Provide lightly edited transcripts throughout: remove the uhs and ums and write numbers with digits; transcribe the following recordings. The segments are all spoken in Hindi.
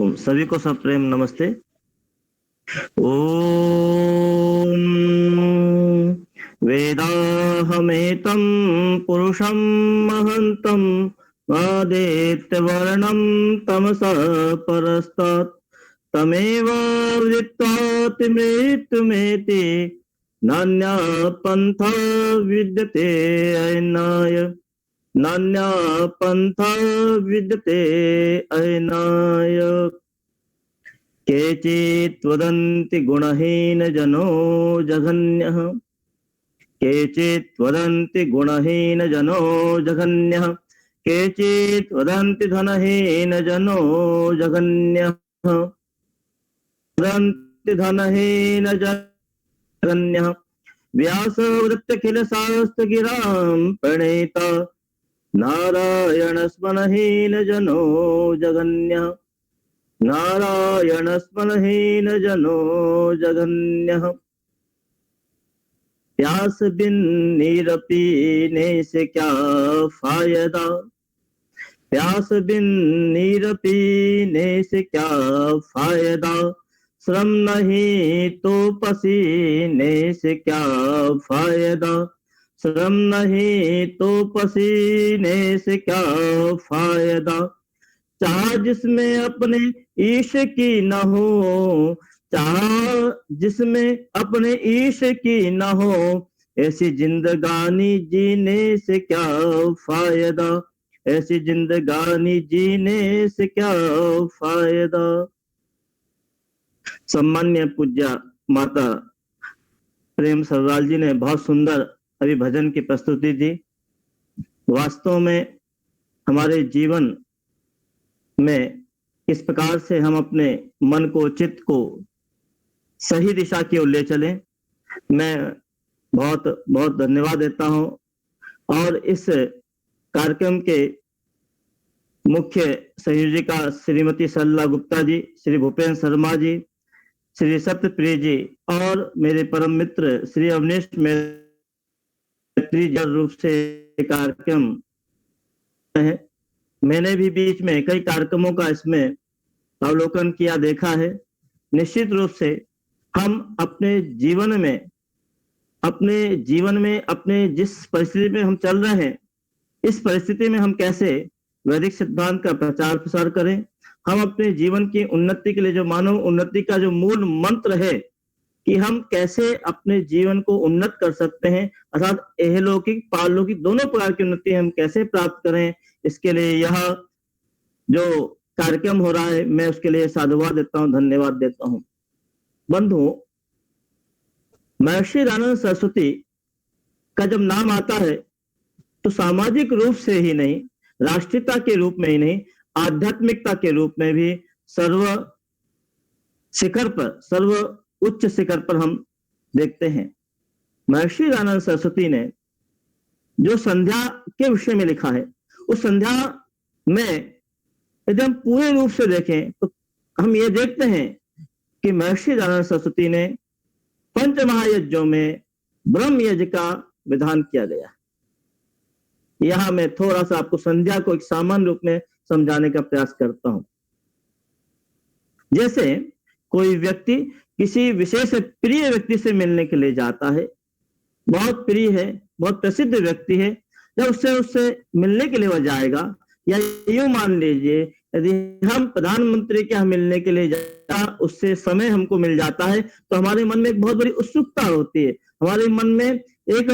सभी को सप्रेम नमस्ते। ओम वेदाहमेतं पुरुषं महन्तं आदित्यवर्णं तमसः परस्तात् तमेव विदित्वाति मृत्युमेति नान्या पन्था विद्यते अयनाय नान्या पन्था विद्यते अयनाय। केचित् वदन्ति गुणहीन जनो जघन्यः केचित् वदन्ति गुणहीन जनो जघन्यः केचित् वदन्ति धनहीन जनो जघन्यः वदन्ति धनहीन जघन्यः। व्यासवदत्यखिल शास्त्र गिरां प्रणीता नारायण स्मरहीन जनो जघन्यः नारायण स्मरहीन जनो जघन्यः। प्यास बिन नीर पीने से क्या फायदा प्यास बिन नीर पीने से क्या फायदा श्रम नहीं तो पसीने से क्या फायदा श्रम नहीं तो पसीने से क्या फायदा। चाह जिसमें अपने ईश की न हो चाह जिसमें अपने ईश की न हो ऐसी जिंदगानी जीने से क्या फायदा ऐसी जिंदगानी जीने से क्या फायदा। सम्मान्य पूज्य माता प्रेम सरवाल जी ने बहुत सुंदर अभी भजन की प्रस्तुति दी। वास्तव में हमारे जीवन में किस प्रकार से हम अपने मन को चित्त को सही दिशा की ओर ले चलें, मैं बहुत बहुत धन्यवाद देता हूं। और इस कार्यक्रम के मुख्य संयोजिका श्रीमती सरला गुप्ता जी, श्री भूपेन्द्र शर्मा जी, श्री सत्यप्रिय जी और मेरे परम मित्र श्री अवनीश मैत्री जी रूप से कार्यक्रम है। मैंने भी बीच में कई कार्यक्रमों का इसमें अवलोकन किया देखा है। निश्चित रूप से हम अपने जीवन में अपने जिस परिस्थिति में हम चल रहे हैं, इस परिस्थिति में हम कैसे वैदिक सिद्धांत का प्रचार प्रसार करें। हम अपने जीवन की उन्नति के लिए जो मानव उन्नति का जो मूल मंत्र है कि हम कैसे अपने जीवन को उन्नत कर सकते हैं, अर्थात इहलौकिक पारलौकिक दोनों प्रकार की उन्नति हम कैसे प्राप्त करें, इसके लिए यह जो कार्यक्रम हो रहा है मैं उसके लिए साधुवाद देता हूं, धन्यवाद देता हूं। बंधुओं, महर्षि दयानंद सरस्वती का जब नाम आता है तो सामाजिक रूप से ही नहीं, राष्ट्रीयता के रूप में ही नहीं, आध्यात्मिकता के रूप में भी सर्व उच्च शिखर पर हम देखते हैं। महर्षि दयानंद सरस्वती ने जो संध्या के विषय में लिखा है, उस संध्या में यदि हम पूरे रूप से देखें तो हम ये देखते हैं कि महर्षि दयानंद सरस्वती ने पंच महायज्ञों में ब्रह्म यज्ञ का विधान किया गया। यहां मैं थोड़ा सा आपको संध्या को एक सामान्य रूप में समझाने का प्रयास करता हूं। जैसे कोई व्यक्ति किसी विशेष प्रिय व्यक्ति से मिलने के लिए जाता है, बहुत प्रिय है, बहुत प्रसिद्ध व्यक्ति है, जब उससे मिलने के लिए वह जाएगा, या यूं मान लीजिए यदि हम प्रधानमंत्री के यहाँ मिलने के लिए जाता, उससे समय हमको मिल जाता है तो हमारे मन में एक बहुत बड़ी उत्सुकता होती है, हमारे मन में एक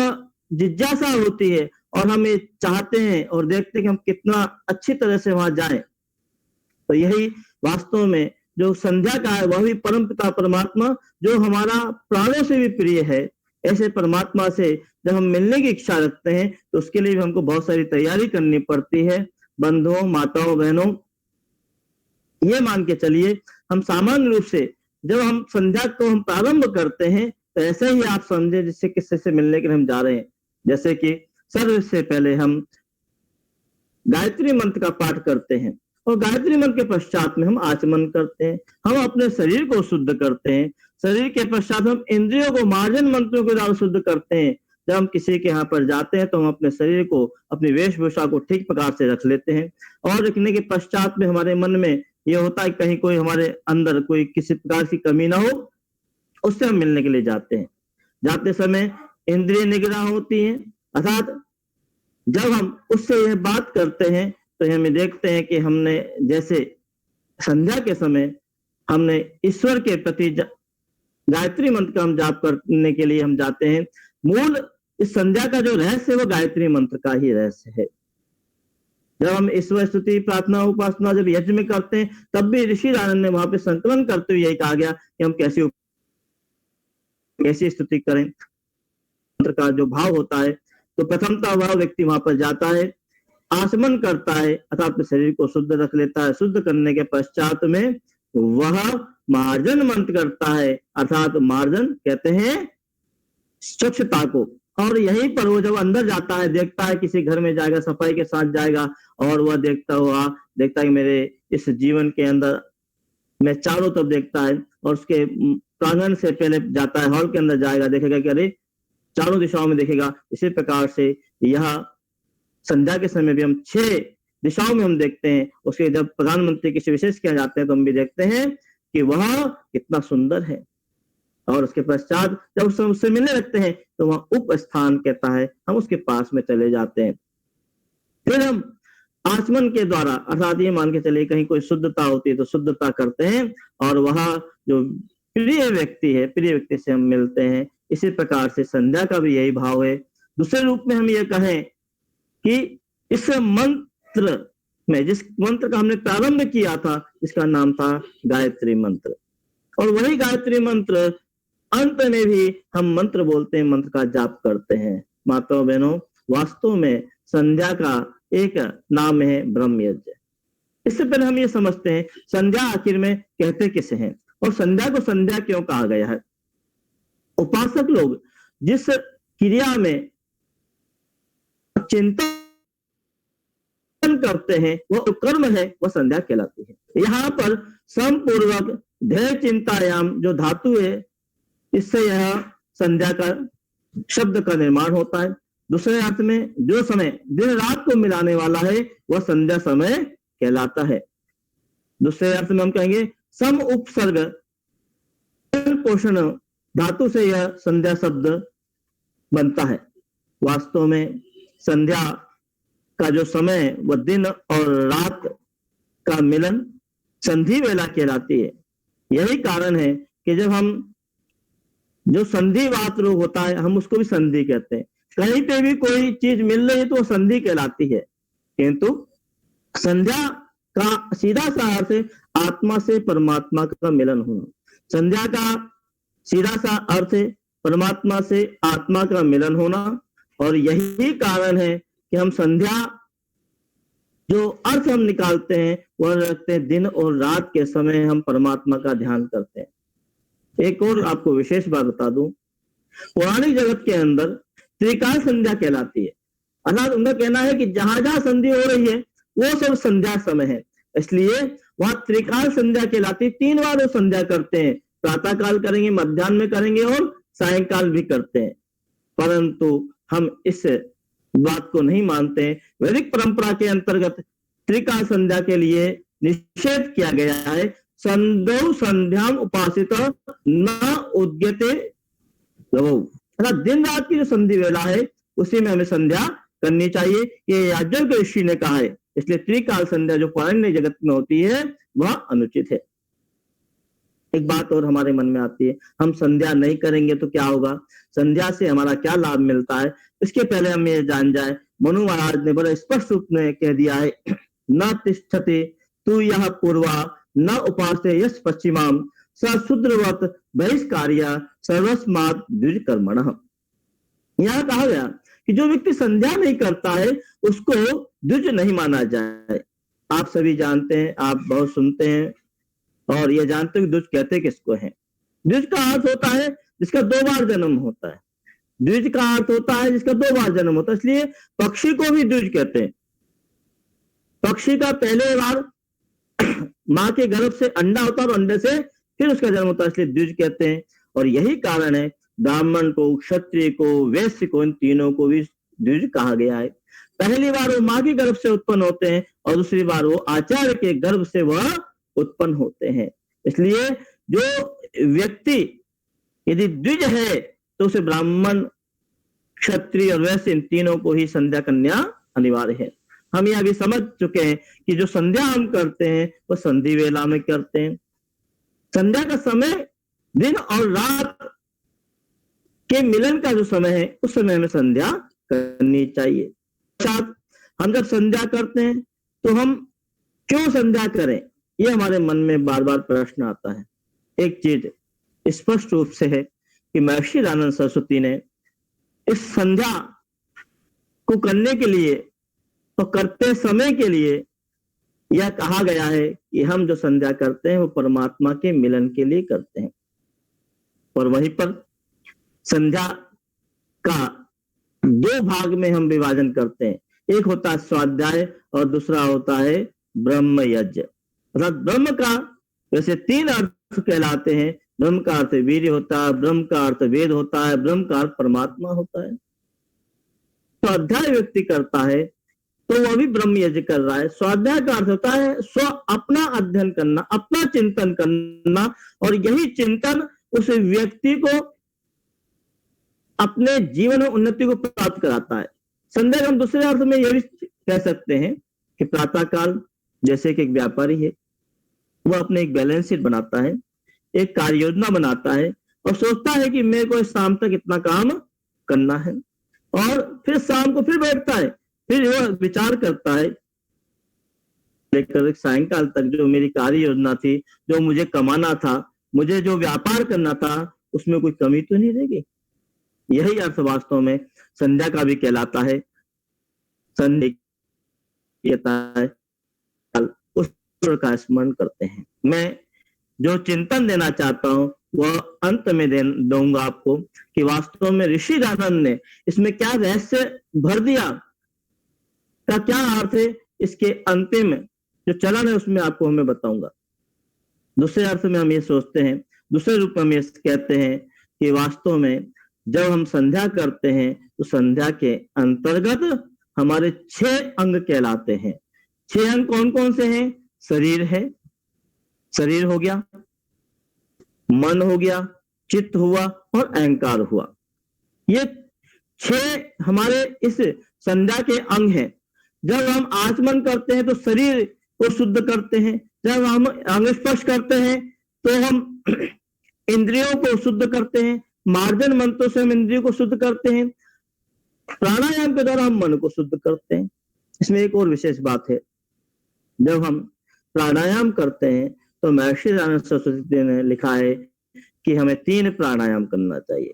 जिज्ञासा होती है और हम ये चाहते हैं और देखते हैं कि हम कितना अच्छी तरह से वहां जाएं। तो यही वास्तव में जो संध्या का है वह भी परम पिता परमात्मा जो हमारा प्राणों से भी प्रिय है, ऐसे परमात्मा से जब हम मिलने की इच्छा रखते हैं तो उसके लिए भी हमको बहुत सारी तैयारी करनी पड़ती है। बंधुओं, माताओं, बहनों, ये मान के चलिए हम सामान्य रूप से जब हम संध्या को हम प्रारंभ करते हैं तो ऐसे ही आप समझे जिससे किससे से मिलने के लिए हम जा रहे हैं। जैसे कि सर्व से पहले हम गायत्री मंत्र का पाठ करते हैं और गायत्री मंत्र के पश्चात में हम आचमन करते हैं, हम अपने शरीर को शुद्ध करते हैं, शरीर के पश्चात हम इंद्रियों को मार्जन मंत्रों के द्वारा शुद्ध करते हैं। जब हम किसी के यहाँ पर जाते हैं तो हम अपने शरीर को, अपनी वेशभूषा को ठीक प्रकार से रख लेते हैं और रखने के पश्चात में हमारे मन में ये होता है कहीं कोई हमारे अंदर कोई किसी प्रकार की कमी ना हो, उससे हम मिलने के लिए जाते हैं। जाते समय इंद्रिय निग्रह होती है, अर्थात जब हम उससे यह बात करते हैं तो हमें देखते हैं कि हमने जैसे संध्या के समय हमने ईश्वर के प्रति गायत्री मंत्र का हम जाप करने के लिए हम जाते हैं। मूल इस संध्या का जो रहस्य है वो गायत्री मंत्र का ही रहस्य है। जब हम ईश्वर स्तुति प्रार्थना उपासना जब यज्ञ में करते हैं तब भी ऋषि आनंद ने वहां पे संकलन करते हुए यही कहा गया कि हम कैसी स्तुति करें। मंत्र का जो भाव होता है तो प्रथमतः वह व्यक्ति वहां पर जाता है, आचमन करता है अर्थात अपने शरीर को शुद्ध रख लेता है। शुद्ध करने के पश्चात में वह मार्जन मंत्र करता है, अर्थात मार्जन कहते हैं स्वच्छता को। और यहीं पर वो जब अंदर जाता है, देखता है किसी घर में जाएगा, सफाई के साथ जाएगा और वह देखता है मेरे इस जीवन के अंदर मैं चारों तरफ देखता है और उसके प्रांगण से पहले जाता है, हॉल के अंदर जाएगा, देखेगा कि अरे चारों दिशाओं में देखेगा। इसी प्रकार से यह संध्या के समय भी हम 6 दिशाओं में हम देखते हैं। उसके जब प्रधानमंत्री किसी विशेष किया जाते हैं तो हम भी देखते हैं कि वह कितना सुंदर है। और उसके पश्चात जब उससे मिलने लगते हैं तो वह उपस्थान कहता है, हम उसके पास में चले जाते हैं। फिर हम आचमन के द्वारा अर्थात ये मान के चले कहीं कोई शुद्धता होती है तो शुद्धता करते हैं और वह जो प्रिय व्यक्ति से हम मिलते हैं। इसी प्रकार से संध्या का भी यही भाव है। दूसरे रूप में हम ये कहें कि इस मंत्र में जिस मंत्र का हमने प्रारंभ किया था इसका नाम था गायत्री मंत्र, और वही गायत्री मंत्र अंत में भी हम मंत्र बोलते हैं, मंत्र का जाप करते हैं। माताओं बहनों, वास्तव में संध्या का एक नाम है ब्रह्म यज्ञ। इससे पहले हम ये समझते हैं संध्या आखिर में कहते किसे हैं और संध्या को संध्या क्यों कहा गया है। उपासक लोग जिस क्रिया में चिंतन करते हैं वह कर्म है, वह संध्या कहलाती है। यहाँ पर समपूर्वक ध्येय चिंतायाम जो धातु है इससे यह संध्या का शब्द का निर्माण होता है। दूसरे अर्थ में जो समय दिन रात को मिलाने वाला है वह संध्या समय कहलाता है। दूसरे अर्थ में हम कहेंगे सम उपसर्ग पोषण धातु से यह संध्या शब्द बनता है। वास्तव में संध्या का जो समय वह दिन और रात का मिलन संधि वेला कहलाती है। यही कारण है कि जब हम जो संधिवात रोग होता है हम उसको भी संधि कहते हैं। कहीं पे भी कोई चीज मिल रही है तो वो संधि कहलाती है, किंतु संध्या का सीधा सा अर्थ है आत्मा से परमात्मा का मिलन होना। संध्या का सीधा सा अर्थ है परमात्मा से आत्मा का मिलन होना, और यही कारण है कि हम संध्या जो अर्थ हम निकालते हैं वह रखते हैं दिन और रात के समय हम परमात्मा का ध्यान करते हैं। एक और आपको विशेष बात बता दूं, पौराणिक जगत के अंदर त्रिकाल संध्या कहलाती है। अर्थात उनका कहना है कि जहां जहां संधि हो रही है वो सब संध्या समय है, इसलिए वहां त्रिकाल संध्या कहलाती है। 3 बार वो संध्या करते हैं, प्रातः काल करेंगे, मध्याह्न में करेंगे और सायंकाल भी करते हैं। परंतु हम इस बात को नहीं मानते हैं। वैदिक परंपरा के अंतर्गत त्रिकाल संध्या के लिए निषेध किया गया है। संध्या संध्याम उपासित न उद्यते अर्थात दिन रात की जो संधि वेला है उसी में हमें संध्या करनी चाहिए, ये याज्ञवल्क्य ऋषि ने कहा है। इसलिए त्रिकाल संध्या जो पौराणिक जगत में होती है वह अनुचित है। एक बात और हमारे मन में आती है, हम संध्या नहीं करेंगे तो क्या होगा, संध्या से हमारा क्या लाभ मिलता है। इसके पहले हम ये जान जाए, मनु महाराज ने बड़े स्पष्ट रूप में कह दिया है, न तिष्ठते तू यह पूर्वा न उपासे यश पश्चिमाम सशूद्रवत बहिष्कार्य सर्वस्मात् द्विज कर्मणः। यहाँ कहा गया कि जो व्यक्ति संध्या नहीं करता है उसको द्विज नहीं माना जाए। आप सभी जानते हैं, आप बहुत सुनते हैं और ये जानते हैं कि द्विज कहते किसको है। द्विज का अर्थ होता है जिसका 2 बार जन्म होता है। द्विज का अर्थ होता है जिसका 2 बार जन्म होता है, इसलिए पक्षी को भी द्विज कहते हैं। पक्षी का पहले बार माँ के गर्भ से अंडा होता है और अंडे से फिर उसका जन्म होता है, इसलिए द्विज कहते हैं। और यही कारण है ब्राह्मण को, क्षत्रिय को, वैश्य को, इन तीनों को भी द्विज कहा गया है। पहली बार वो माँ के गर्भ से उत्पन्न होते हैं और दूसरी बार वो आचार्य के गर्भ से वह उत्पन्न होते हैं। इसलिए जो व्यक्ति यदि द्विज है तो उसे ब्राह्मण, क्षत्रिय और वैश्य इन तीनों को ही संध्या कन्या अनिवार्य है। हम यह भी समझ चुके हैं कि जो संध्या हम करते हैं वो संधि वेला में करते हैं। संध्या का समय दिन और रात के मिलन का जो समय है उस समय में संध्या करनी चाहिए। साथ हम जब संध्या करते हैं तो हम क्यों संध्या करें, ये हमारे मन में बार बार प्रश्न आता है। एक चीज स्पष्ट रूप से है कि महर्षि दयानंद सरस्वती ने इस संध्या को करने के लिए और करते समय के लिए यह कहा गया है कि हम जो संध्या करते हैं वो परमात्मा के मिलन के लिए करते हैं। और वहीं पर संध्या का दो भाग में हम विभाजन करते हैं, एक होता है स्वाध्याय और दूसरा होता है ब्रह्म यज्ञ। अर्थात ब्रह्म का वैसे तीन अर्थ कहलाते हैं। ब्रह्म का अर्थ वीर्य होता है, ब्रह्म का अर्थ वेद होता है, ब्रह्म का अर्थ परमात्मा होता है। स्वाध्याय व्यक्ति करता है तो वह भी ब्रह्म यज्ञ कर रहा है। स्वाध्याय का अर्थ होता है स्व अपना अध्ययन करना, अपना चिंतन करना, और यही चिंतन उस व्यक्ति को अपने जीवन में उन्नति को प्राप्त कराता है। संध्या हम दूसरे अर्थ में यह भी कह सकते हैं कि प्रातः काल जैसे कि एक व्यापारी है, वह अपने एक बैलेंस शीट बनाता है, एक कार्य योजना बनाता है और सोचता है कि मेरे को शाम तक इतना काम करना है, और फिर शाम को फिर बैठता है, फिर वह विचार करता है लेकर सायंकाल तक जो मेरी कार्य योजना थी, जो मुझे कमाना था, मुझे जो व्यापार करना था, उसमें कोई कमी तो नहीं रहेगी। यही अर्थ वास्तव में संध्या का भी कहलाता है। उस का स्मरण करते हैं। मैं जो चिंतन देना चाहता हूं वह अंत में दूंगा आपको कि वास्तव में ऋषि दयानंद ने इसमें क्या रहस्य भर दिया, का क्या अर्थ है, इसके अंतिम जो चलन है उसमें आपको मैं बताऊंगा। दूसरे अर्थ में हम ये सोचते हैं, दूसरे रूप में हम ये कहते हैं कि वास्तव में जब हम संध्या करते हैं तो संध्या के अंतर्गत हमारे 6 अंग कहलाते हैं। 6 अंग कौन कौन से हैं? शरीर है, शरीर हो गया, मन हो गया, चित्त हुआ और अहंकार हुआ। ये 6 हमारे इस संध्या के अंग हैं। जब हम आचमन करते हैं तो शरीर को शुद्ध करते हैं, जब हम अंग स्पर्श करते हैं तो हम इंद्रियों को शुद्ध करते हैं, मार्जन मंत्रों से हम इंद्रियों को शुद्ध करते हैं, प्राणायाम के द्वारा हम मन को शुद्ध करते हैं। इसमें एक और विशेष बात है, जब हम प्राणायाम करते हैं तो महर्षि दयानंद सरस्वती ने लिखा है कि हमें 3 प्राणायाम करना चाहिए।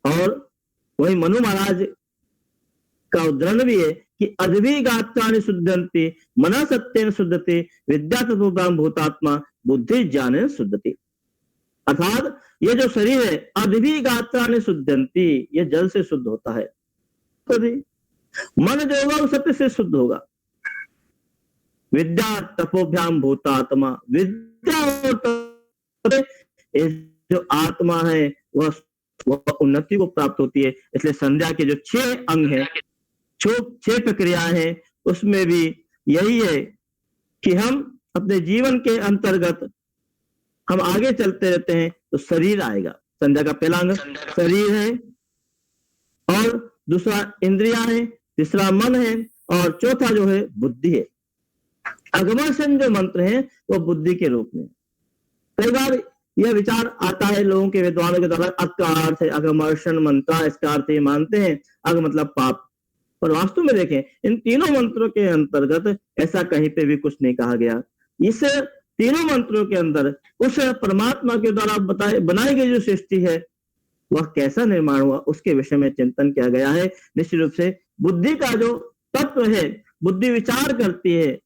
और वही मनु महाराज का उदाहरण भी है कि अद्भिगात्राणि शुद्धन्ति मना सत्येन शुद्धति विद्या तत्वोपराम भूतात्मा बुद्धि ज्ञानेन शुद्धति। अर्थात ये जो शरीर है अद्भिगात्राणि शुद्धन्ति, ये जल से शुद्ध होता है। मन जो होगा वो सत्य से शुद्ध होगा। विद्या तपोभ्याम भूतात्मा, विद्या और जो आत्मा है वह उन्नति को प्राप्त होती है। इसलिए संध्या के जो 6 अंग हैं, 6 प्रक्रियाएं हैं, उसमें भी यही है कि हम अपने जीवन के अंतर्गत हम आगे चलते रहते हैं तो शरीर आएगा। संध्या का पहला अंग शरीर है, और दूसरा इंद्रिया है, तीसरा मन है, और चौथा जो है बुद्धि है। अगमर्षण जो मंत्र है वो बुद्धि के रूप में। कई बार यह विचार आता है लोगों के विद्वानों के द्वारा, अग का अर्थ है अगमर्षण मंत्र, इसका अर्थ ये मानते हैं अग मतलब पाप। पर वास्तव में देखें इन तीनों मंत्रों के अंतर्गत ऐसा कहीं पे भी कुछ नहीं कहा गया। इस तीनों मंत्रों के अंदर उस परमात्मा के द्वारा बनाई गई जो सृष्टि है वह कैसा निर्माण हुआ उसके विषय में चिंतन किया गया है। निश्चित रूप से बुद्धि का जो तत्व है, बुद्धि विचार करती है,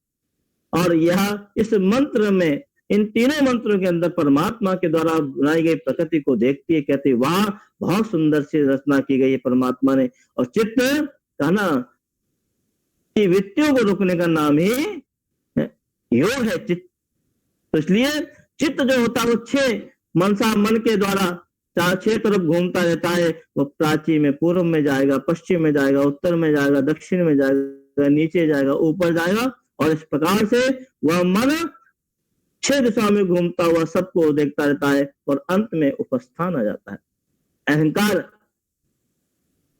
और यह इस मंत्र में, इन तीनों मंत्रों के अंदर परमात्मा के द्वारा बनाई गई प्रकृति को देखती है, कहती है वाह बहुत सुंदर सी रचना की गई है परमात्मा ने। और चित्त कहना कि वृत्तियों को रोकने का नाम ही योग है, चित्त। तो इसलिए चित्त जो होता है वो 6 मनसा, मन के द्वारा 6 तरफ घूमता रहता है। वो प्राची में पूर्व में जाएगा, पश्चिम में जाएगा, उत्तर में जाएगा, दक्षिण में जाएगा, नीचे जाएगा, ऊपर जाएगा, और इस प्रकार से वह मन 6 दिशाओं में घूमता हुआ सबको देखता रहता है और अंत में उपस्थान आ जाता है। अहंकार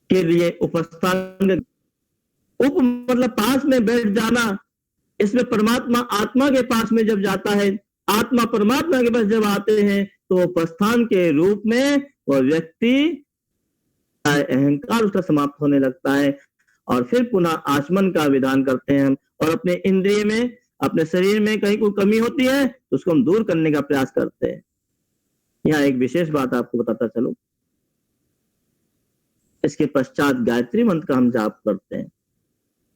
के लिए उपस्थान, उप मतलब पास में बैठ जाना, इसमें परमात्मा आत्मा के पास में जब जाता है, आत्मा परमात्मा के पास जब आते हैं तो उपस्थान के रूप में वह व्यक्ति अहंकार उसका समाप्त होने लगता है और फिर पुनः आचमन का विधान करते हैं हम, और अपने इंद्रिय में, अपने शरीर में कहीं कोई कमी होती है तो उसको हम दूर करने का प्रयास करते हैं। यहाँ एक विशेष बात आपको बताता चलूं, इसके पश्चात गायत्री मंत्र का हम जाप करते हैं।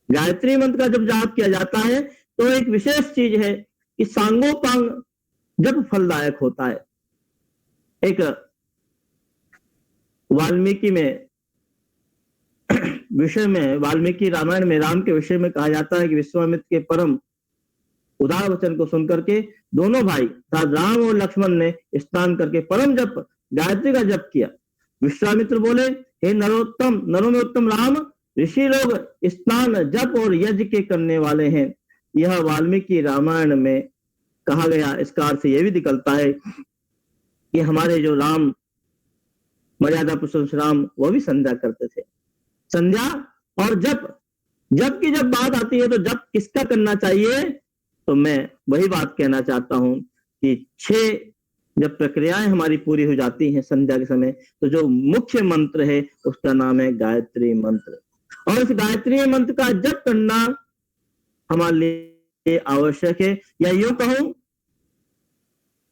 गायत्री मंत्र का जब जाप किया जाता है तो एक विशेष चीज है कि सांगोपांग जब फलदायक होता है। एक वाल्मीकि में विषय में, वाल्मीकि रामायण में राम के विषय में कहा जाता है कि विश्वामित्र के परम उदार वचन को सुनकर के दोनों भाई राम और लक्ष्मण ने स्नान करके परम जप गायत्री का जप किया। विश्वामित्र बोले, हे नरोत्तम, नरों में उत्तम राम, ऋषि लोग स्नान जप और यज्ञ के करने वाले हैं। यह वाल्मीकि रामायण में कहा गया। इसका अर्थ यह भी निकलता है कि हमारे जो राम, मर्यादा पुरुषोत्तम राम, वो भी संध्या करते थे। संध्या और जप की जब बात आती है तो जप किसका करना चाहिए, तो मैं वही बात कहना चाहता हूं कि 6 जब प्रक्रियाएं हमारी पूरी हो जाती हैं संध्या के समय, तो जो मुख्य मंत्र है उसका नाम है गायत्री मंत्र। और इस गायत्री मंत्र का जप करना हमारे लिए आवश्यक है। या यूं कहूं,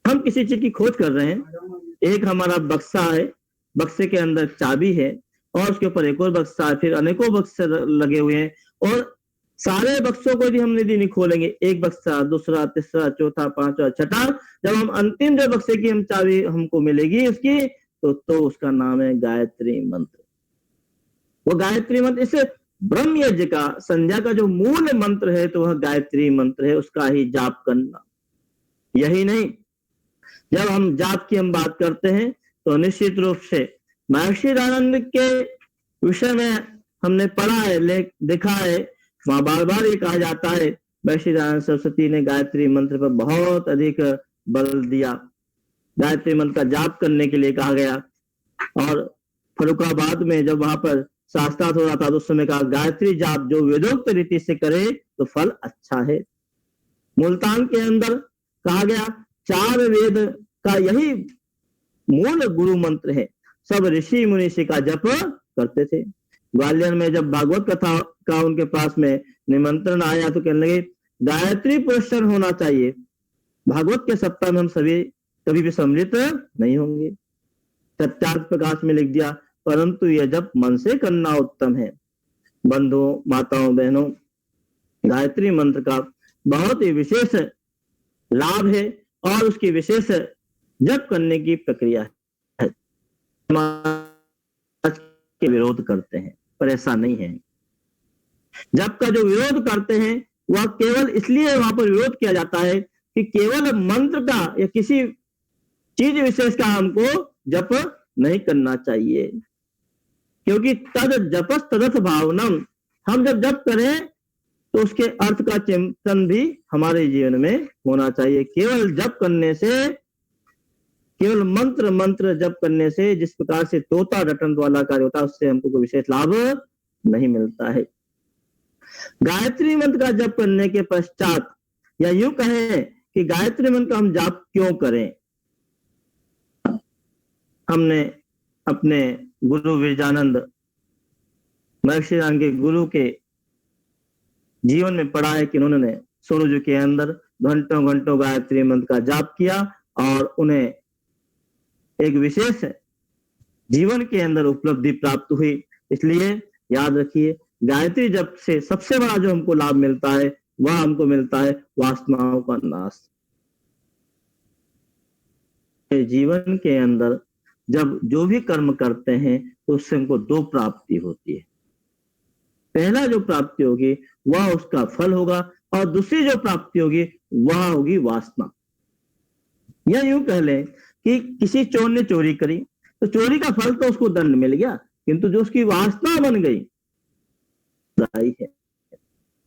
हम किसी चीज की खोज कर रहे हैं, एक हमारा बक्सा है, बक्से के अंदर चाबी है और उसके ऊपर एक और बक्सा है, फिर अनेकों बक्से लगे हुए हैं, और सारे बक्सों को यदि हम यदि नहीं खोलेंगे, एक बक्सा, दूसरा, तीसरा, चौथा, पांचवा, छठा, जब हम अंतिम जो बक्से की हम चाबी हमको मिलेगी उसकी, तो उसका नाम है गायत्री मंत्र। वो गायत्री मंत्र, इसे ब्रह्म यज्ञ का, संध्या का जो मूल मंत्र है तो वह गायत्री मंत्र है, उसका ही जाप करना। यही नहीं, जब हम जाप की हम बात करते हैं तो निश्चित रूप से महर्षि दयानंद के विषय में हमने पढ़ा है, देखा है, वहां बार बार ये कहा जाता है, महर्षि दयानंद सरस्वती ने गायत्री मंत्र पर बहुत अधिक बल दिया। गायत्री मंत्र का जाप करने के लिए कहा गया। और फरुखाबाद में जब वहां पर शास्त्रार्थ हो रहा था तो उस समय कहा, गायत्री जाप जो वेदोक्त रीति से करे तो फल अच्छा है। मुल्तान के अंदर कहा गया, 4 वेद का यही मूल गुरु मंत्र है, सब ऋषि मुनि का जप करते थे। ग्वालियर में जब भागवत कथा का उनके पास में निमंत्रण आया तो कहने लगे, गायत्री पुरस्कार होना चाहिए, भागवत के सप्ताह में हम सभी कभी भी सम्मिलित नहीं होंगे। सत्यार्थ प्रकाश में लिख दिया, परंतु यह जप मन से करना उत्तम है। बंधुओं, माताओं, बहनों, गायत्री मंत्र का बहुत ही विशेष लाभ है और उसकी विशेष जप करने की प्रक्रिया है। समाज के विरोध करते हैं, पर ऐसा नहीं है। जप का जो विरोध करते हैं वह केवल इसलिए वहां पर विरोध किया जाता है कि केवल मंत्र का या किसी चीज विशेष का हमको जप नहीं करना चाहिए, क्योंकि तद जपस तदर्थ भावनम, हम जब जप करें तो उसके अर्थ का चिंतन भी हमारे जीवन में होना चाहिए। केवल जप करने से, केवल मंत्र जप करने से जिस प्रकार से तोता रटन वाला कार्य होता है, उससे हमको कोई विशेष लाभ नहीं मिलता है। गायत्री मंत्र का जप करने के पश्चात, या यूं कहें कि गायत्री मंत्र का हम जाप क्यों करें, हमने अपने गुरु विरजानंद, महर्षि दयानंद के गुरु के जीवन में पढ़ा है कि उन्होंने सूरज के अंदर घंटों घंटों गायत्री मंत्र का जाप किया और उन्हें एक विशेष जीवन के अंदर उपलब्धि प्राप्त हुई। इसलिए याद रखिए, गायत्री जप से सबसे बड़ा जो हमको लाभ मिलता है वह हमको मिलता है वासनाओं का नाश। जीवन के अंदर जब जो भी कर्म करते हैं तो उससे हमको 2 प्राप्ति होती है। पहला जो प्राप्ति होगी वह उसका फल होगा और दूसरी जो प्राप्ति होगी वह होगी वासना। या यूं कह लें कि किसी चोर ने चोरी करी तो चोरी का फल तो उसको दंड मिल गया, किंतु जो उसकी वासना बन गई है।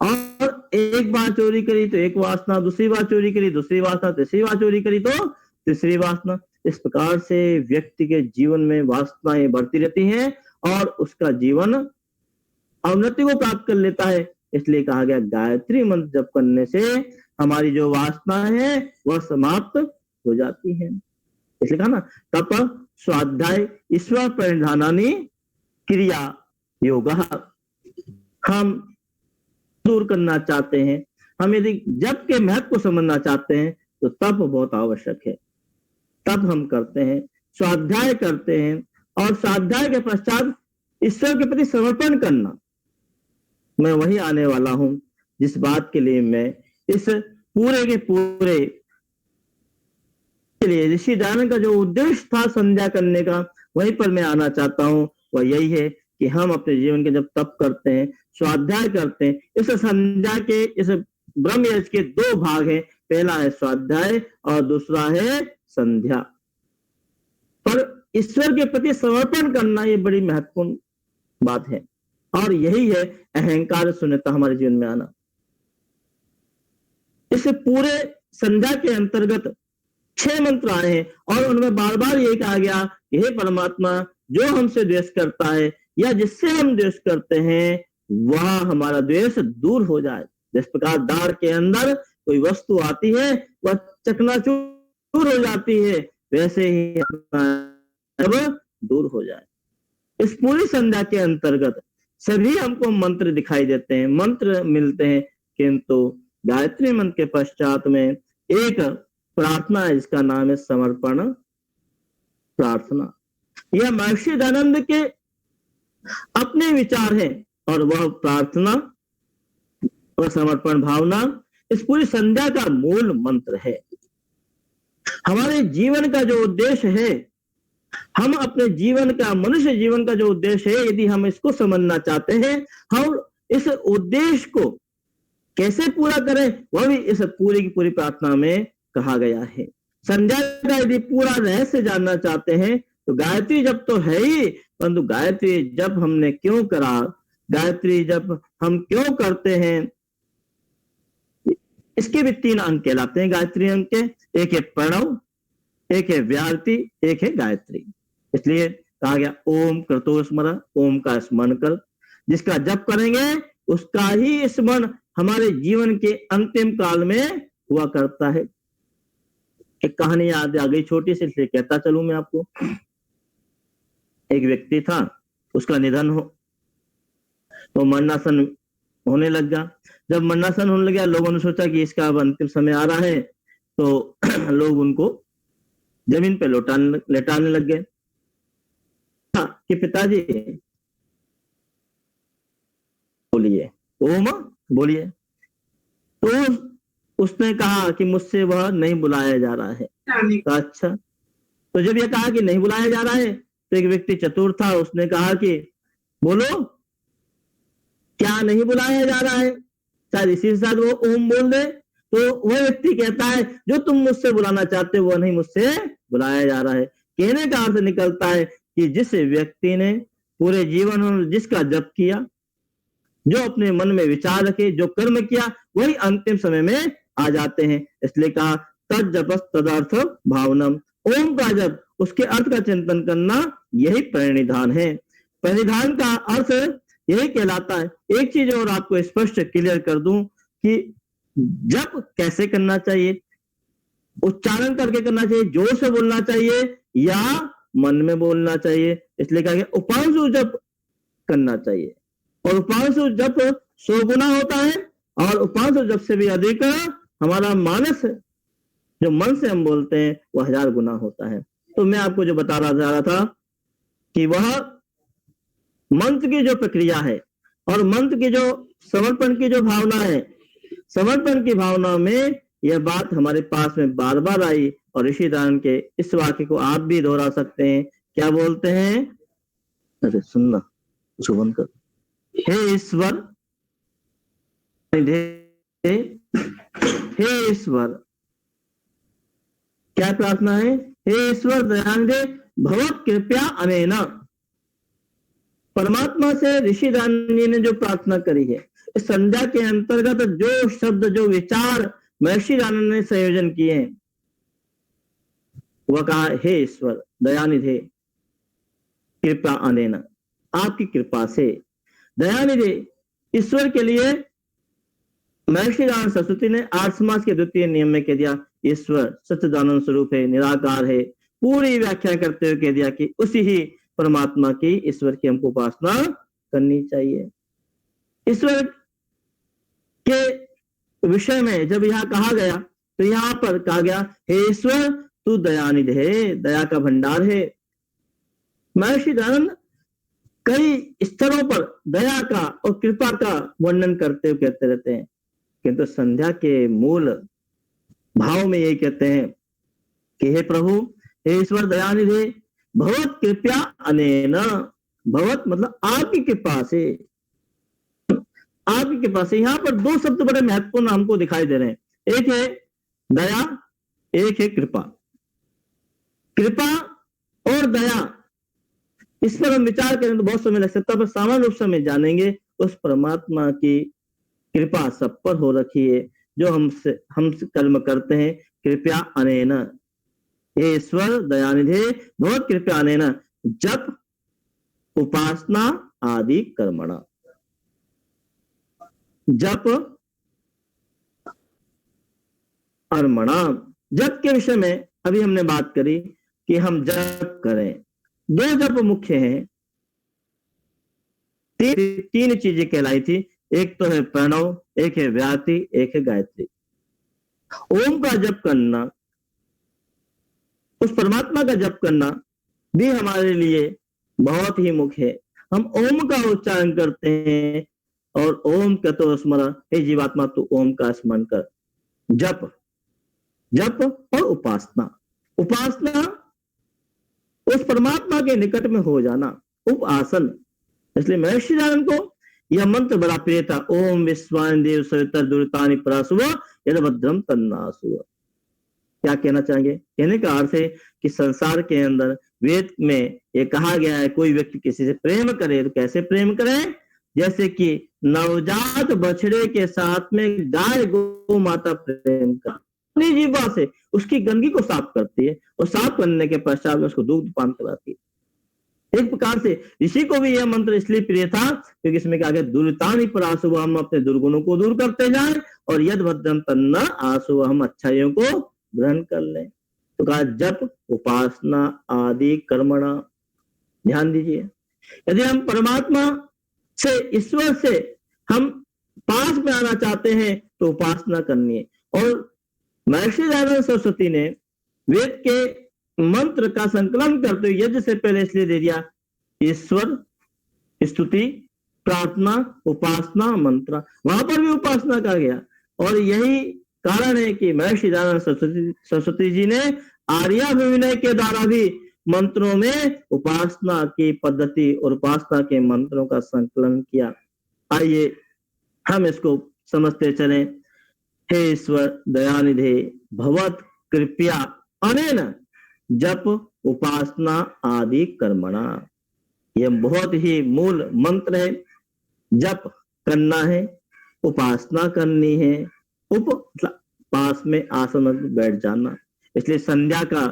और एक बार चोरी करी तो एक वासना, दूसरी बार चोरी करी दूसरी वासना, तीसरी बार चोरी करी तो तीसरी वासना। इस प्रकार से व्यक्ति के जीवन में वासनाएं बढ़ती रहती हैं और उसका जीवन अवनति को प्राप्त कर लेता है। इसलिए कहा गया गायत्री मंत्र जप करने से हमारी जो वासना है वह समाप्त हो जाती है। इसलिए कहा ना तप स्वाध्याय ईश्वर प्रणिधानानि क्रिया योग। हम दूर करना चाहते हैं, हम यदि जप के महत्व को समझना चाहते हैं तो तप बहुत आवश्यक है। तप हम करते हैं, स्वाध्याय करते हैं और स्वाध्याय के पश्चात ईश्वर के प्रति समर्पण करना। मैं वही आने वाला हूं जिस बात के लिए मैं इस पूरे के पूरे के लिए ऋषि दयानंद का जो उद्देश्य था संध्या करने का, वहीं पर मैं आना चाहता हूं। वह यही है कि हम अपने जीवन के जब तप करते हैं, स्वाध्याय करते हैं, इस संध्या के इस ब्रह्म यज्ञ के दो भाग हैं, पहला है स्वाध्याय और दूसरा है संध्या। पर ईश्वर के प्रति समर्पण करना ये बड़ी महत्वपूर्ण बात है और यही है अहंकार शून्यता हमारे जीवन में आना। इस पूरे संध्या के अंतर्गत 6 मंत्र आए हैं और उनमें बार बार यही कहा गया कि हे परमात्मा, जो हमसे द्वेष करता है या जिससे हम द्वेष करते हैं वह हमारा द्वेष दूर हो जाए। जिस प्रकार दाढ़ के अंदर कोई वस्तु आती है वह चकनाचूर हो जाती है, वैसे ही अब दूर हो जाए। इस पूरी संध्या के अंतर्गत सभी हमको मंत्र दिखाई देते हैं, मंत्र मिलते हैं, किंतु गायत्री मंत्र के पश्चात में एक प्रार्थना है जिसका नाम है समर्पण प्रार्थना। यह महर्षि दयानंद के अपने विचार हैं और वह प्रार्थना और समर्पण भावना इस पूरी संध्या का मूल मंत्र है। हमारे जीवन का जो उद्देश्य है, हम अपने जीवन का, मनुष्य जीवन का जो उद्देश्य है, यदि हम इसको समझना चाहते हैं, हम इस उद्देश्य को कैसे पूरा करें वह भी इस पूरी की पूरी प्रार्थना में कहा गया है। संध्या का यदि पूरा रहस्य जानना चाहते हैं तो गायत्री जप तो है ही, परंतु गायत्री जप हमने क्यों करा, गायत्री जप हम क्यों करते हैं, इसके भी 3 अंक कहलाते हैं गायत्री अंक के। एक है प्रणव, एक है व्याहृति, एक है गायत्री। इसलिए कहा गया ओम कृतो स्मर, ओम का स्मरण कर। जिसका जप करेंगे उसका ही स्मरण हमारे जीवन के अंतिम काल में हुआ करता है। एक कहानी याद आ गई छोटी सी, इसलिए कहता चलूं मैं आपको। एक व्यक्ति था, उसका निधन हो तो मरणासन होने लग गया। जब मरणासन होने लगा, लोगों ने सोचा कि इसका अब अंतिम समय आ रहा है, तो लोग उनको जमीन पे लेटाने लग गए कि पिताजी बोलिए, ओम बोलिए। तो उसने कहा कि मुझसे वह नहीं बुलाया जा रहा है। तो अच्छा, तो जब यह कहा कि नहीं बुलाया जा रहा है तो एक व्यक्ति चतुर था, उसने कहा कि बोलो क्या नहीं बुलाया जा रहा है, शायद इसी के साथ वो ओम बोल दे। तो वह व्यक्ति कहता है जो तुम मुझसे बुलाना चाहते हो वो नहीं मुझसे बुलाया जा रहा है। कहने का अर्थ निकलता है कि जिस व्यक्ति ने पूरे जीवन में जिसका जप किया, जो अपने मन में विचार रखे, जो कर्म किया, वही अंतिम समय में आ जाते हैं। इसलिए कहा तद जपस तदर्थ भावनम, ओम का जप, उसके अर्थ का चिंतन करना, यही परिनिधान है। परिनिधान का अर्थ यही कहलाता है। एक चीज और आपको स्पष्ट क्लियर कर दूं कि जप कैसे करना चाहिए, उच्चारण करके करना चाहिए, जोर से बोलना चाहिए या मन में बोलना चाहिए। इसलिए कहा गया उपांशु जप करना चाहिए और उपांशु जप 100 गुना होता है और उपांशु जप से भी अधिक हमारा मानस जो मन से हम बोलते हैं वह 1000 गुना होता है। तो मैं आपको जो बता रहा था कि वह मंत्र की जो प्रक्रिया है और मंत्र की जो समर्पण की जो भावना है, समर्पण की भावना में यह बात हमारे पास में बार बार आई और ऋषि दयानंद के इस वाक्य को आप भी दोहरा सकते हैं। क्या बोलते हैं, अरे सुनना, उसको बंद कर। हे ईश्वर, हे ईश्वर, क्या प्रार्थना है, हे ईश्वर दयानिधे भगवत कृपया अनेना। परमात्मा से ऋषि रानी ने जो प्रार्थना करी है, इस संध्या के अंतर्गत जो शब्द, जो विचार महर्षि रानी ने संयोजन किए हैं, वह कहा, हे ईश्वर दयानिधे कृपा अनेन, आपकी कृपा से। दयानिधे ईश्वर के लिए महर्षि राम सरस्वती ने आर्य समाज के द्वितीय नियम में कह दिया, ईश्वर सच्चिदानंद स्वरूप है, निराकार है। पूरी व्याख्या करते हुए कह दिया कि उसी ही परमात्मा की, ईश्वर की हमको उपासना करनी चाहिए। ईश्वर के विषय में जब यहाँ कहा गया तो यहाँ पर कहा गया, हे ईश्वर तू दयानिधि है, दया का भंडार है। महर्षि दयानंद कई स्तरों पर दया का और कृपा का वर्णन करते हुए कहते रहते हैं, किंतु संध्या के मूल भाव में ये कहते हैं कि हे प्रभु, हे ईश्वर दयानिधे भगवत कृपया अनेन, भगवत मतलब आपकी कृपा से, आपकी कृपा से। यहाँ पर दो शब्द बड़े महत्वपूर्ण हमको दिखाई दे रहे हैं, एक है दया, एक है कृपा। कृपा और दया, इस पर हम विचार करें तो बहुत समय लग सकता है, पर सामान्य रूप से हम जानेंगे उस परमात्मा की कृपा सब पर हो रखी है, जो हम कर्म करते हैं। कृपया अनेन, हे ईश्वर दयानिधे बहुत कृपया अनेन जप उपासना आदि कर्मणा। जप कर्मणा, जप के विषय में अभी हमने बात करी कि हम जप करें। दो जप मुख्य हैं, तीन चीजें कहलाई थी, एक तो है प्रणव, एक है व्याति, एक है गायत्री। ओम का जप करना, उस परमात्मा का जप करना भी हमारे लिए बहुत ही मुख्य है। हम ओम का उच्चारण करते हैं और ओम का तो स्मरण, हे जीवात्मा तू ओम का स्मरण कर। जप, जप और उपासना, उपासना उस परमात्मा के निकट में हो जाना, उपासन। इसलिए महर्षि नारायण को यह मंत्र बड़ा प्रिय था, ओम विश्वान देव सवितर दुरितानि परासुव यद भद्रम तन्नासुव। क्या कहना चाहेंगे? कहने का अर्थ है कि संसार के अंदर वेद में ये कहा गया है, कोई व्यक्ति किसी से प्रेम करे तो कैसे प्रेम करे? जैसे कि नवजात बछड़े के साथ में गाय गौ माता प्रेम का, अपनी जीवा से उसकी गंदगी को साफ करती है और साफ करने के पश्चात में उसको दूध पान कराती है। एक प्रकार से ऋषि को भी यह मंत्र इसलिए प्रिय था क्योंकि इसमें कहा गया दुरितानि परासुव, हम अपने दुर्गुणों को दूर करते जाएं, और यद भद्रम तन्ना आसुव, हम अच्छाइयों को ग्रहण कर लें। तो कहा जप उपासना आदि कर्मणा। ध्यान दीजिए, यदि हम परमात्मा से, ईश्वर से हम पास में आना चाहते हैं तो उपासना करनी है। और महर्षि दयानंद सरस्वती ने वेद के मंत्र का संकलन करते हुए यज्ञ से पहले इसलिए दे दिया, ईश्वर स्तुति प्रार्थना उपासना मंत्र, वहां पर भी उपासना कहा गया। और यही कारण है कि महर्षि दयानंद सरस्वती जी ने आर्याभिविनय के द्वारा भी मंत्रों में उपासना की पद्धति और उपासना के मंत्रों का संकलन किया। आइए हम इसको समझते चलें। हे ईश्वर दयानिधे भवत कृपया अनेन जप उपासना आदि कर्मणा। यह बहुत ही मूल मंत्र है। जप करना है, उपासना करनी है, पास में आसन में बैठ जाना। इसलिए संध्या का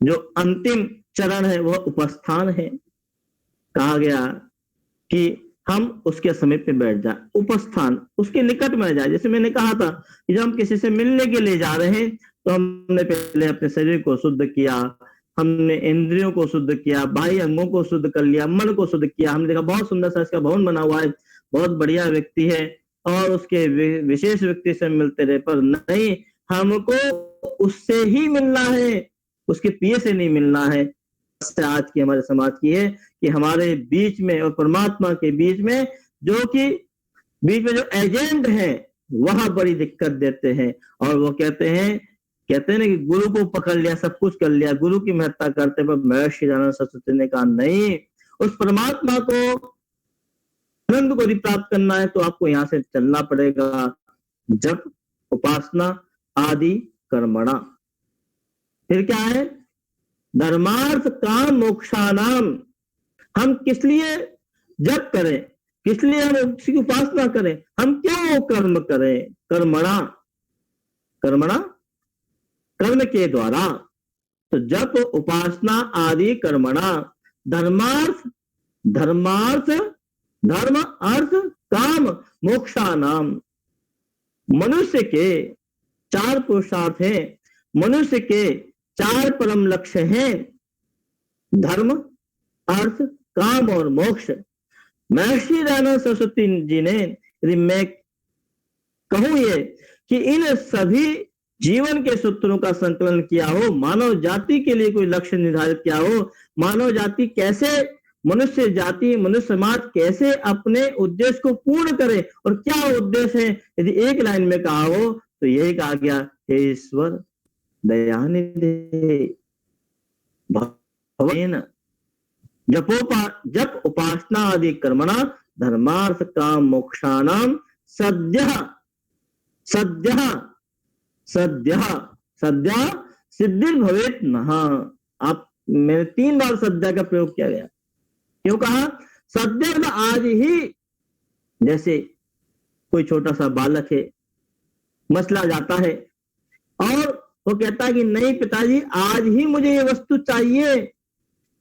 जो अंतिम चरण है वह उपस्थान है। कहा गया कि हम उसके समीप में बैठ जाए, उपस्थान उसके निकट में जाए। जैसे मैंने कहा था कि जब हम किसी से मिलने के लिए जा रहे हैं तो हमने पहले अपने शरीर को शुद्ध किया, हमने इंद्रियों को शुद्ध किया, बाह्य अंगों को शुद्ध कर लिया, मन को शुद्ध किया। हमने देखा बहुत सुंदर सा इसका भवन बना हुआ है, बहुत बढ़िया व्यक्ति है, और उसके विशेष व्यक्ति से मिलते रहे, पर नहीं, हमको उससे ही मिलना है, उसके पिए से नहीं मिलना है। आज की हमारे समाज की है कि हमारे बीच में और परमात्मा के बीच में जो एजेंट है वह बड़ी दिक्कत देते हैं। और वो कहते हैं ना कि गुरु को पकड़ लिया, सब कुछ कर लिया, गुरु की महत्ता करते। पर महर्षि दयानंद सरस्वती ने कहा नहीं, उस परमात्मा को आनंद को यदि प्राप्त करना है तो आपको यहाँ से चलना पड़ेगा। जप उपासना आदि कर्मणा। फिर क्या है? धर्मार्थ काम मोक्षानाम। हम किस लिए जप करें, किस लिए हम उसकी उपासना करें, हम क्यों कर्म करें, कर्मणा, कर्मणा कर्म के द्वारा। तो जप उपासना आदि कर्मणा धर्मार्थ, धर्मार्थ धर्म अर्थ काम मोक्षानाम, मनुष्य के 4 पुरुषार्थ हैं, मनुष्य के 4 परम लक्ष्य हैं, धर्म अर्थ काम और मोक्ष। महर्षि दयानंद सरस्वती जी ने, यदि मैं कहूं ये कि इन सभी जीवन के सूत्रों का संकलन किया हो, मानव जाति के लिए कोई लक्ष्य निर्धारित किया हो, मानव जाति कैसे, मनुष्य जाति, मनुष्य समाज कैसे अपने उद्देश्य को पूर्ण करे और क्या उद्देश्य है, यदि एक लाइन में कहा हो तो यही कहा गया, हे ईश्वर दयानिधे भवेन जप उपासना आदि कर्मणा धर्मार्थ काम मोक्षाणाम सद्यः सद्यः सद्यः सद्यः सिद्धिर भवेत नः। आप मैंने 3 बार सद्या का प्रयोग किया गया, क्यों कहा? सद्य आज ही, जैसे कोई छोटा सा बालक है, मसला जाता है और वो कहता है कि नहीं पिताजी आज ही मुझे ये वस्तु चाहिए,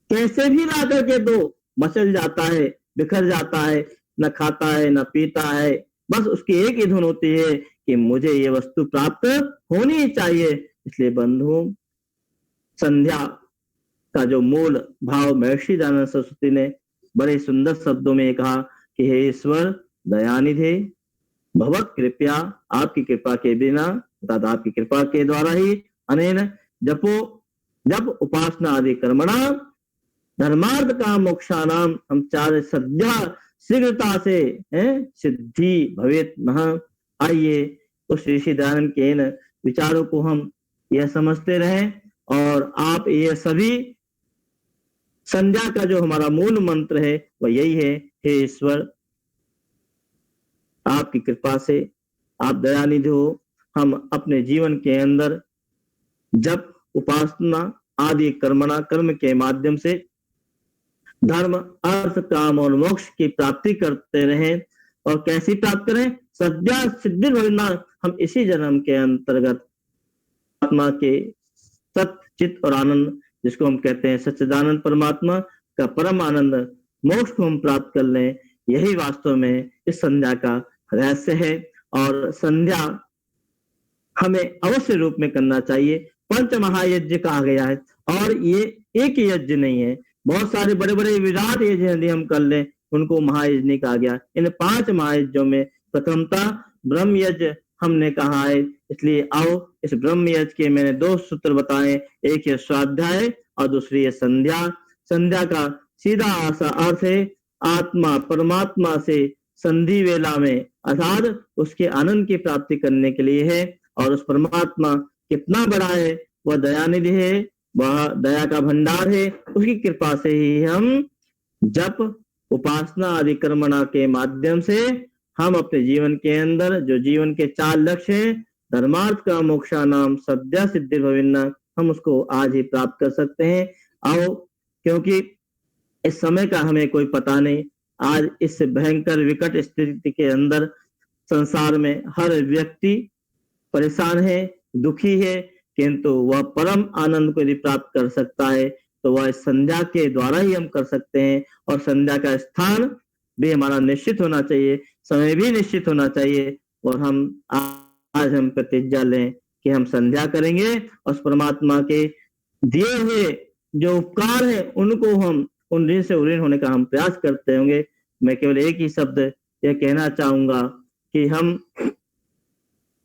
कैसे भी ला करके दो, मचल जाता है, बिखर जाता है, न खाता है न पीता है, बस उसकी एक ही धुन होती है कि मुझे ये वस्तु प्राप्त होनी चाहिए। इसलिए बंधुओं, संध्या का जो मूल भाव महर्षि दयानंद सरस्वती ने बड़े सुंदर शब्दों में कहा कि हे ईश्वर दयानिधे भवत कृपया, आपकी कृपा के बिना अर्थात आपकी कृपा के द्वारा ही अनेन जपो जप उपासना आदि कर्मणा धर्मार्थ काम मोक्षानाम, हम 4 सद्या शीघ्रता से सिद्धि भवेत नः। आइए उस ऋषि दयानंद के इन विचारों को हम यह समझते रहें और आप ये सभी संध्या का जो हमारा मूल मंत्र है वह यही है, हे ईश्वर आपकी कृपा से आप दयानिधि हो, हम अपने जीवन के अंदर जप उपासना आदि कर्मणा कर्म के माध्यम से धर्म अर्थ काम और मोक्ष की प्राप्ति करते रहें। और कैसी प्राप्त करें? सद्या सिद्धि भवना, हम इसी जन्म के अंतर्गत आत्मा के सत्य चित्त और आनंद, जिसको हम कहते हैं सच्चिदानंद परमात्मा का परम आनंद, मोक्ष को हम प्राप्त कर लें। यही वास्तव में इस संध्या का रहस्य है और संध्या हमें अवश्य रूप में करना चाहिए। पंच महायज्ञ कहा गया है और ये एक यज्ञ नहीं है, बहुत सारे बड़े बड़े विराट यज्ञ यदि हम कर लें उनको महायज्ञ नहीं कहा गया। इन 5 महायज्ञों में प्रथमता ब्रह्म यज्ञ हमने कहा है, इसलिए आओ इस ब्रह्म यज्ञ के मैंने 2 सूत्र बताए, एक है स्वाध्याय और दूसरी है संध्या। संध्या का सीधा अर्थ है आत्मा परमात्मा से संधि वेला में अर्थात उसके आनंद की प्राप्ति करने के लिए है। और उस परमात्मा कितना बड़ा है, वह दयानिधि है, वह दया का भंडार है, उसकी कृपा से ही हम जप उपासना आदि कर्मणा के माध्यम से हम अपने जीवन के अंदर जो जीवन के 4 लक्ष्य हैं, धर्मार्थ का मोक्षा नाम सद्या सिद्धि भविन्ना, हम उसको आज ही प्राप्त कर सकते हैं। आओ, क्योंकि इस समय का हमें कोई पता नहीं, आज इस भयंकर विकट स्थिति के अंदर संसार में हर व्यक्ति परेशान है, दुखी है, किंतु वह परम आनंद को यदि प्राप्त कर सकता है तो वह संध्या के द्वारा ही हम कर सकते हैं। और संध्या का स्थान भी हमारा निश्चित होना चाहिए, समय भी निश्चित होना चाहिए और हम आज हम प्रतिज्ञा लें कि हम संध्या करेंगे और उस परमात्मा के दिए हुए जो उपकार है उनको हम उन ऋण से ऋण होने का हम प्रयास करते होंगे। मैं केवल एक ही शब्द यह कहना चाहूंगा कि हम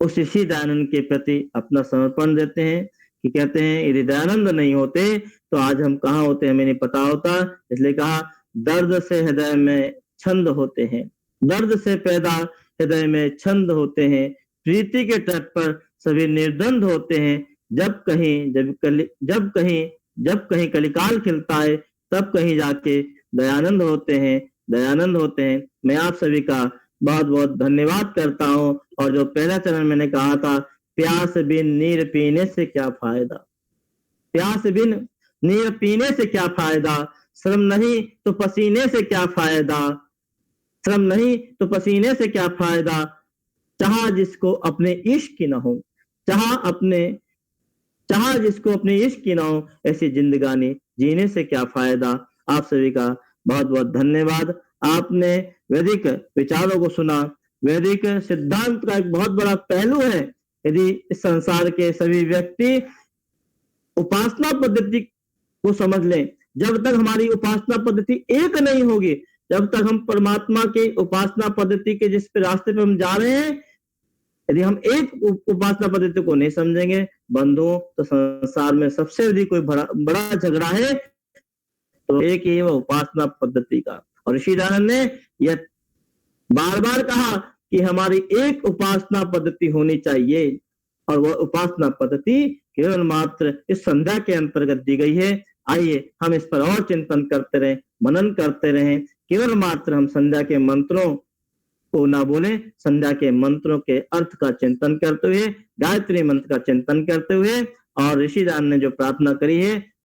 उस ऋषि दयानंद के प्रति अपना समर्पण देते हैं कि कहते हैं यदि दयानंद नहीं होते तो आज हम कहाँ होते हमें नहीं पता होता। इसलिए कहा दर्द से हृदय में छंद होते हैं, दर्द से पैदा हृदय में छंद होते हैं, प्रीति के तट पर सभी निर्द्वंद होते हैं, जब कहीं कलिकाल खिलता है तब कहीं जाके दयानंद होते हैं, दयानंद होते हैं। मैं आप सभी का बहुत बहुत धन्यवाद करता हूं। और जो पहला चरण मैंने कहा था, प्यास बिन नीर पीने से क्या फायदा, प्यास बिन नीर पीने से क्या फायदा, श्रम नहीं तो पसीने से क्या फायदा, श्रम नहीं तो पसीने से क्या फायदा, चाह जिसको अपने इश्क की न हो, चाह जिसको अपने इश्क की न हो, ऐसी जिंदगानी जीने से क्या फायदा। आप सभी का बहुत बहुत धन्यवाद। आपने वैदिक विचारों को सुना। वैदिक सिद्धांत का एक बहुत बड़ा पहलू है। यदि इस संसार के सभी व्यक्ति उपासना पद्धति को समझ लें, जब तक हमारी उपासना पद्धति एक नहीं होगी, जब तक हम परमात्मा की उपासना पद्धति के जिस रास्ते पे हम जा रहे हैं, यदि हम एक उपासना पद्धति को नहीं समझेंगे बंधुओं, तो संसार में सबसे यदि कोई बड़ा झगड़ा है तो एक ही वो उपासना पद्धति का। और ऋषि दयानंद ने यह बार बार कहा कि हमारी एक उपासना पद्धति होनी चाहिए, और वह उपासना पद्धति केवल मात्र इस संध्या के अंतर्गत दी गई है। आइए हम इस पर और चिंतन करते रहें, मनन करते रहें। केवल मात्र हम संध्या के मंत्रों को ना बोले, संध्या के मंत्रों के अर्थ का चिंतन करते हुए, गायत्री मंत्र का चिंतन करते हुए, और ऋषि दान ने जो प्रार्थना करी है